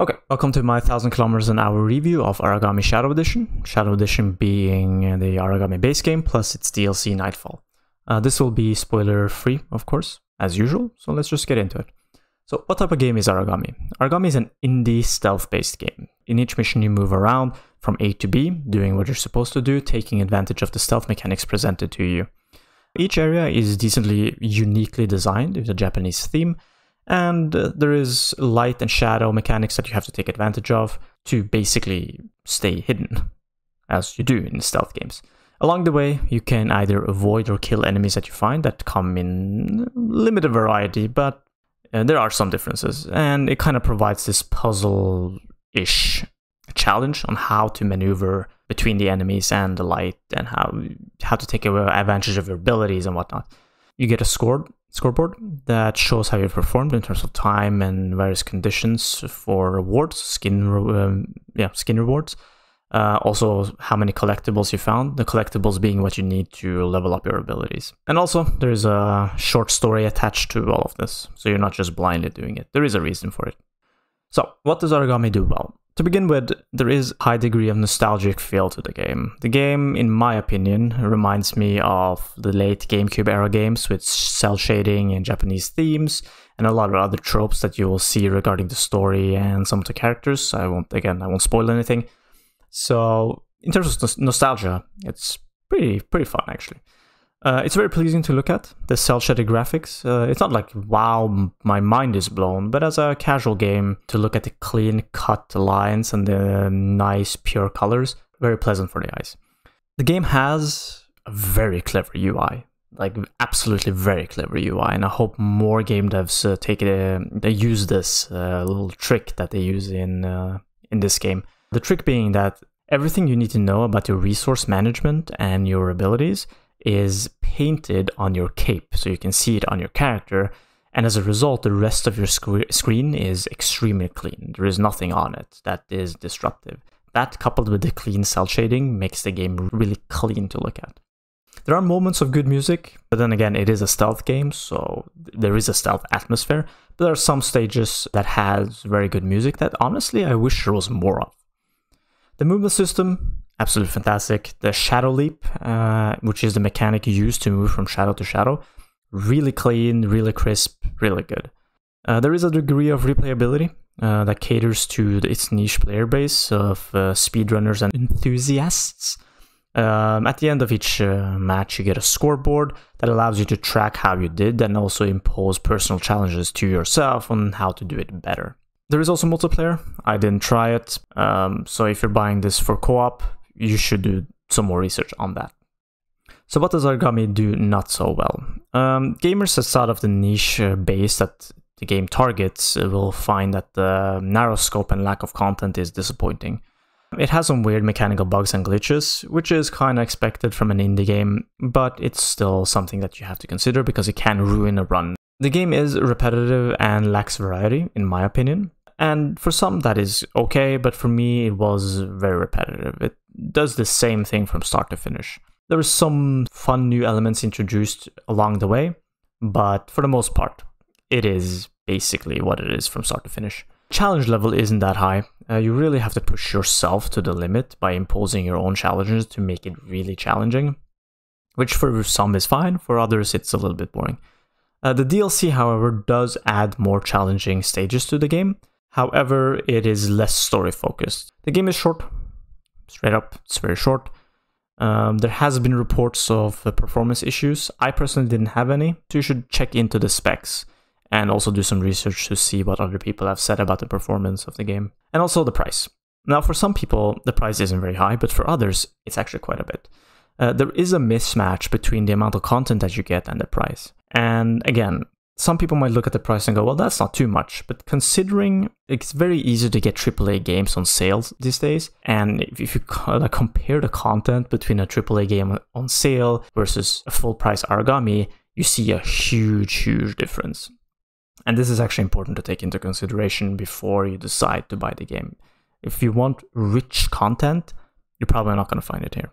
Okay, welcome to my 1000 kilometers an hour review of Aragami Shadow Edition. Shadow Edition being the Aragami base game plus its DLC Nightfall. This will be spoiler free, of course, as usual, so let's just get into it. So what type of game is Aragami? Aragami is an indie stealth-based game. In each mission you move around from A to B, doing what you're supposed to do, taking advantage of the stealth mechanics presented to you. Each area is decently uniquely designed with a Japanese theme, and there is light and shadow mechanics that you have to take advantage of to basically stay hidden, as you do in stealth games. Along the way, you can either avoid or kill enemies that you find that come in limited variety, but there are some differences, and it kind of provides this puzzle-ish challenge on how to maneuver between the enemies and the light, and how to take advantage of your abilities and whatnot. You get a scoreboard that shows how you've performed in terms of time and various conditions for rewards, skin rewards. Also, how many collectibles you found, the collectibles being what you need to level up your abilities. And also, there's a short story attached to all of this, so you're not just blindly doing it. There is a reason for it. So, what does Aragami do well? To begin with, there is a high degree of nostalgic feel to the game. The game, in my opinion, reminds me of the late GameCube era games with cel shading and Japanese themes, and a lot of other tropes that you will see regarding the story and some of the characters. I won't spoil anything. So, in terms of nostalgia, it's pretty fun, actually. It's very pleasing to look at, the cel-shaded graphics. It's not like, wow, my mind is blown, but as a casual game, to look at the clean-cut lines and the nice, pure colors, very pleasant for the eyes. The game has a very clever UI, like absolutely very clever UI, and I hope more game devs they use this little trick that they use in this game. The trick being that everything you need to know about your resource management and your abilities is painted on your cape, so you can see it on your character, and as a result the rest of your screen is extremely clean. There is nothing on it that is disruptive. That, coupled with the clean cel shading, makes the game really clean to look at. There are moments of good music, but then again, it is a stealth game, so there is a stealth atmosphere, but there are some stages that has very good music that honestly I wish there was more of. The movement system, absolutely fantastic. The shadow leap, which is the mechanic used to move from shadow to shadow, really clean, really crisp, really good. There is a degree of replayability that caters to its niche player base of speedrunners and enthusiasts. At the end of each match, you get a scoreboard that allows you to track how you did and also impose personal challenges to yourself on how to do it better. There is also multiplayer. I didn't try it, so if you're buying this for co-op, you should do some more research on that. So what does Aragami do not so well? Gamers outside of the niche base that the game targets will find that the narrow scope and lack of content is disappointing. It has some weird mechanical bugs and glitches, which is kind of expected from an indie game, but it's still something that you have to consider because it can ruin a run. The game is repetitive and lacks variety, in my opinion. And for some that is okay, but for me it was very repetitive. It does the same thing from start to finish. There are some fun new elements introduced along the way, but for the most part, it is basically what it is from start to finish. Challenge level isn't that high. You really have to push yourself to the limit by imposing your own challenges to make it really challenging, which for some is fine, for others it's a little bit boring. The DLC, however, does add more challenging stages to the game. However, it is less story-focused. The game is short. Straight up, it's very short. There has been reports of performance issues. I personally didn't have any, so you should check into the specs and also do some research to see what other people have said about the performance of the game. And also the price. Now, for some people, the price isn't very high, but for others, it's actually quite a bit. There is a mismatch between the amount of content that you get and the price. And again, some people might look at the price and go, well, that's not too much. But considering it's very easy to get AAA games on sales these days, and if you compare the content between a AAA game on sale versus a full-price Aragami, you see a huge difference. And this is actually important to take into consideration before you decide to buy the game. If you want rich content, you're probably not going to find it here.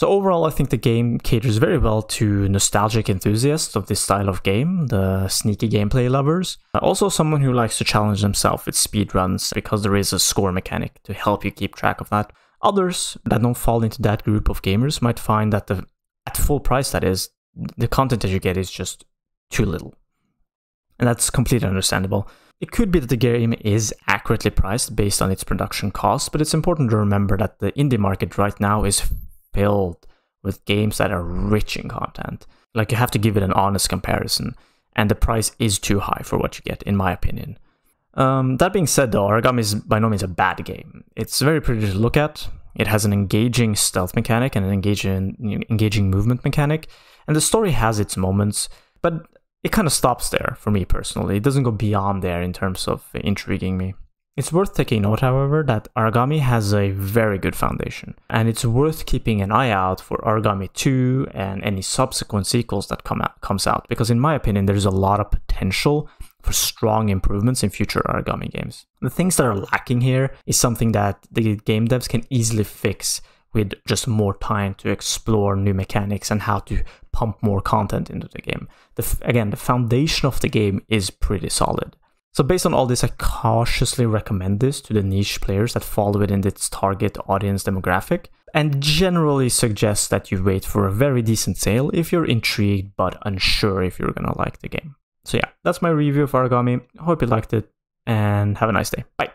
So overall, I think the game caters very well to nostalgic enthusiasts of this style of game, the sneaky gameplay lovers. Also someone who likes to challenge themselves with speedruns because there is a score mechanic to help you keep track of that. Others that don't fall into that group of gamers might find that at full price, that is, the content that you get is just too little. And that's completely understandable. It could be that the game is accurately priced based on its production costs, but it's important to remember that the indie market right now is filled with games that are rich in content. Like, you have to give it an honest comparison, and the price is too high for what you get, in my opinion. That being said though, Aragami is by no means a bad game. It's very pretty to look at. It has an engaging stealth mechanic and an engaging movement mechanic, and the story has its moments, but it kind of stops there for me personally. It doesn't go beyond there in terms of intriguing me. It's worth taking note, however, that Aragami has a very good foundation, and it's worth keeping an eye out for Aragami 2 and any subsequent sequels that comes out, because in my opinion, there's a lot of potential for strong improvements in future Aragami games. The things that are lacking here is something that the game devs can easily fix with just more time to explore new mechanics and how to pump more content into the game. Again, the foundation of the game is pretty solid. So based on all this, I cautiously recommend this to the niche players that fall within its target audience demographic, and generally suggest that you wait for a very decent sale if you're intrigued but unsure if you're gonna like the game. So yeah, that's my review of Aragami. Hope you liked it, and have a nice day. Bye!